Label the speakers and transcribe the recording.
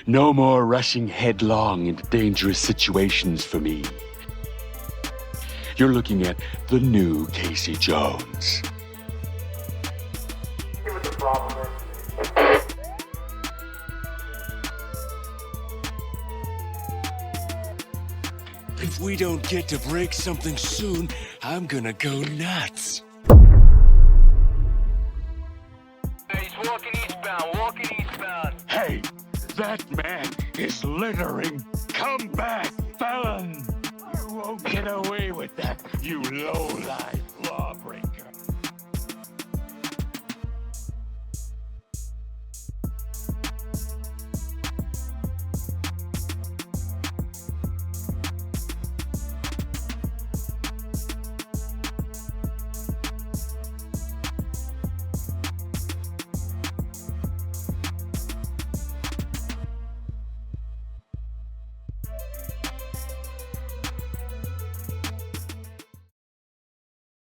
Speaker 1: No more rushing headlong into dangerous situations for me. You're looking at the new Casey Jones.
Speaker 2: See what the problem is.
Speaker 1: If we don't get to break something soon, I'm gonna go nuts.
Speaker 3: He's walking eastbound.
Speaker 1: Hey, that man is littering. Come back, felon. You won't get away with that, you lowlife.